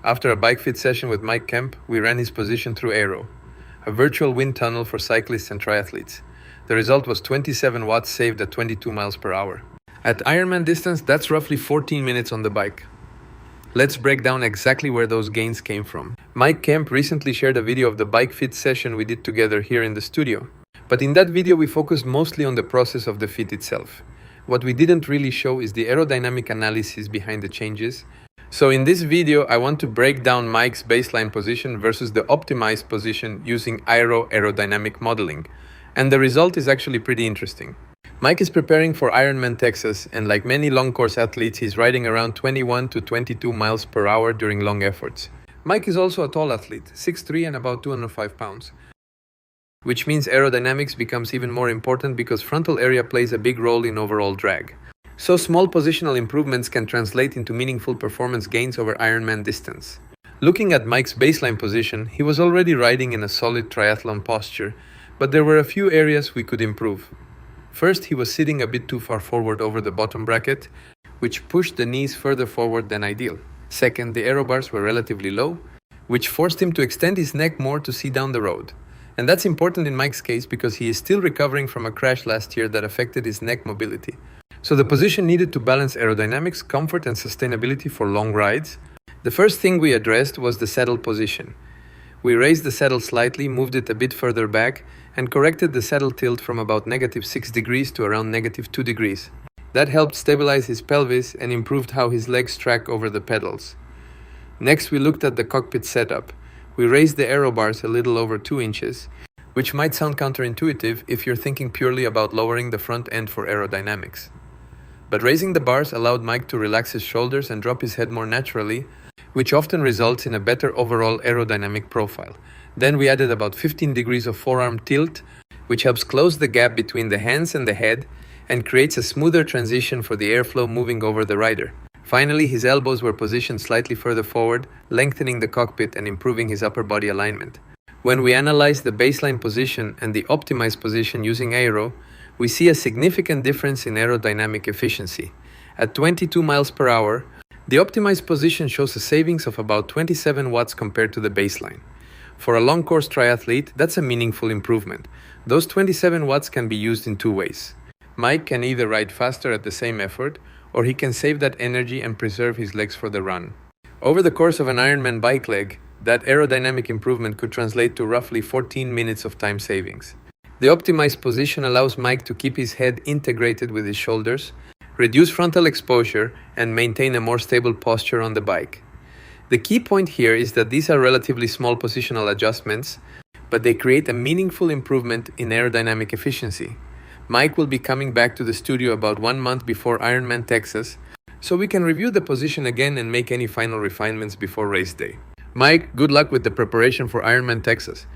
After a bike fit session with Mike Kemp, we ran his position through Aero, a virtual wind tunnel for cyclists and triathletes. The result was 27 watts saved at 22 miles per hour. At Ironman distance, that's roughly 14 minutes on the bike. Let's break down exactly where those gains came from. Mike Kemp recently shared a video of the bike fit session we did together here in the studio. But in that video, we focused mostly on the process of the fit itself. What we didn't really show is the aerodynamic analysis behind the changes. So in this video, I want to break down Mike's baseline position versus the optimized position using AiRO aerodynamic modeling. And the result is actually pretty interesting. Mike is preparing for Ironman Texas, and like many long course athletes, he's riding around 21 to 22 miles per hour during long efforts. Mike is also a tall athlete, 6'3" and about 205 pounds. Which means aerodynamics becomes even more important because frontal area plays a big role in overall drag. So small positional improvements can translate into meaningful performance gains over Ironman distance. Looking at Mike's baseline position, he was already riding in a solid triathlon posture, but there were a few areas we could improve. First, he was sitting a bit too far forward over the bottom bracket, which pushed the knees further forward than ideal. Second, the aero bars were relatively low, which forced him to extend his neck more to see down the road. And that's important in Mike's case because he is still recovering from a crash last year that affected his neck mobility. So the position needed to balance aerodynamics, comfort, and sustainability for long rides. The first thing we addressed was the saddle position. We raised the saddle slightly, moved it a bit further back, and corrected the saddle tilt from about -6 degrees to around -2 degrees. That helped stabilize his pelvis and improved how his legs track over the pedals. Next, we looked at the cockpit setup. We raised the aero bars a little over 2 inches, which might sound counterintuitive if you're thinking purely about lowering the front end for aerodynamics. But raising the bars allowed Mike to relax his shoulders and drop his head more naturally, which often results in a better overall aerodynamic profile. Then we added about 15 degrees of forearm tilt, which helps close the gap between the hands and the head and creates a smoother transition for the airflow moving over the rider. Finally, his elbows were positioned slightly further forward, lengthening the cockpit and improving his upper body alignment. When we analyze the baseline position and the optimized position using Aero, we see a significant difference in aerodynamic efficiency. At 22 miles per hour, the optimized position shows a savings of about 27 watts compared to the baseline. For a long course triathlete, that's a meaningful improvement. Those 27 watts can be used in 2 ways. Mike can either ride faster at the same effort, or he can save that energy and preserve his legs for the run. Over the course of an Ironman bike leg, that aerodynamic improvement could translate to roughly 14 minutes of time savings. The optimized position allows Mike to keep his head integrated with his shoulders, reduce frontal exposure, and maintain a more stable posture on the bike. The key point here is that these are relatively small positional adjustments, but they create a meaningful improvement in aerodynamic efficiency. Mike will be coming back to the studio about 1 month before Ironman Texas, so we can review the position again and make any final refinements before race day. Mike, good luck with the preparation for Ironman Texas.